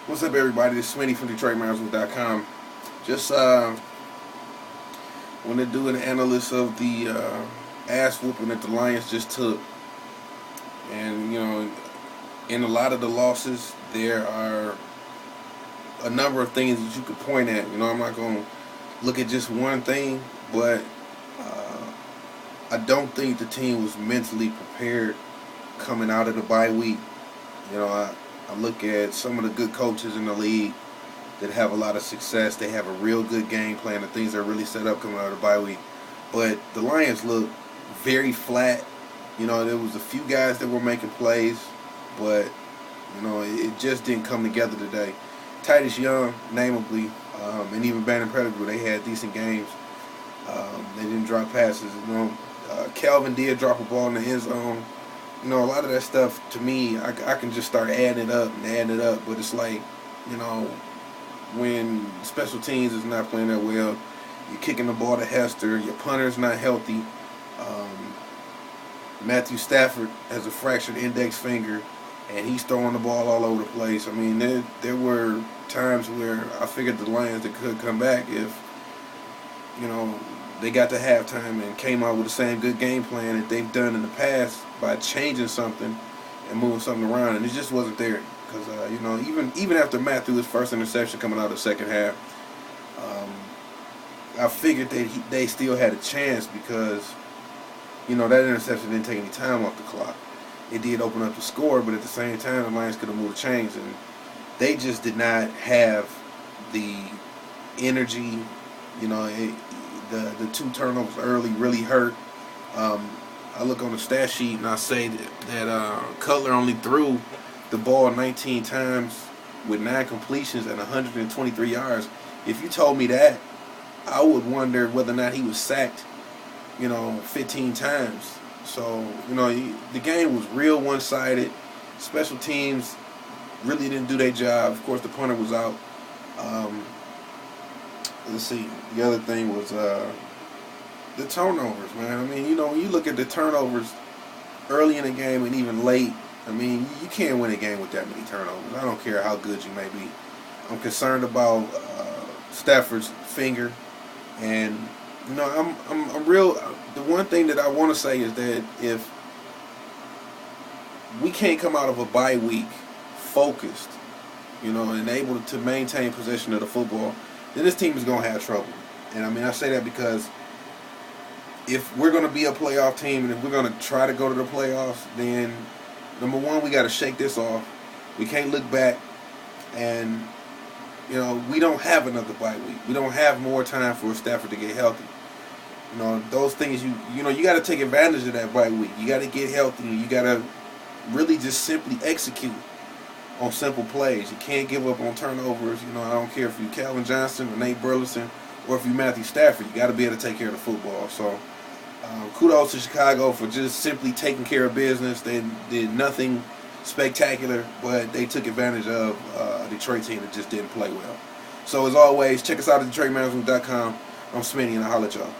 What's up, everybody? This is Smitty from DetroitMarysville.com. Just want to do an analysis of the ass whooping that the Lions just took. And, in a lot of the losses, there are a number of things that you could point at. I'm not going to look at just one thing, but I don't think the team was mentally prepared coming out of the bye week. I look at some of the good coaches in the league that have a lot of success. They have a real good game plan. The things are really set up coming out of the bye week. But the Lions look very flat. There was a few guys that were making plays, but it just didn't come together today. Titus Young, namely, and even Bannon Pettigrew, they had decent games. They didn't drop passes. Calvin did drop a ball in the end zone. A lot of that stuff, to me, I can just start adding it up, but it's like, when special teams is not playing that well, you're kicking the ball to Hester, your punter's not healthy, Matthew Stafford has a fractured index finger, and he's throwing the ball all over the place. There were times where I figured the Lions that could come back if, they got to halftime and came out with the same good game plan that they've done in the past by changing something and moving something around, and it just wasn't there. Because even after Matt threw his first interception coming out of the second half, I figured that they still had a chance because that interception didn't take any time off the clock. It did open up the score, but at the same time, the Lions could have moved the chains, and they just did not have the energy. The two turnovers early really hurt. I look on the stat sheet and I say that Cutler only threw the ball 19 times with 9 completions and 123 yards. If you told me that, I would wonder whether or not he was sacked, 15 times. So, the game was real one-sided. Special teams really didn't do their job. Of course, the punter was out. Let's see. The other thing was the turnovers, man. When you look at the turnovers early in the game and even late, you can't win a game with that many turnovers. I don't care how good you may be. I'm concerned about Stafford's finger, and I'm real. The one thing that I want to say is that if we can't come out of a bye week focused, and able to maintain possession of the football, then this team is going to have trouble. And I say that because if we're going to be a playoff team and if we're going to try to go to the playoffs, then number one, we got to shake this off. We can't look back, and we don't have another bye week. We don't have more time for Stafford to get healthy. Those things you got to take advantage of that bye week. You got to get healthy. You got to really just simply execute on simple plays. You can't give up on turnovers. I don't care if you Calvin Johnson or Nate Burleson or if you Matthew Stafford. You got to be able to take care of the football. So kudos to Chicago for just simply taking care of business. They did nothing spectacular, but they took advantage of a Detroit team that just didn't play well. So as always, check us out at DetroitMarysville.com. I'm Smitty, and I'll holler at y'all.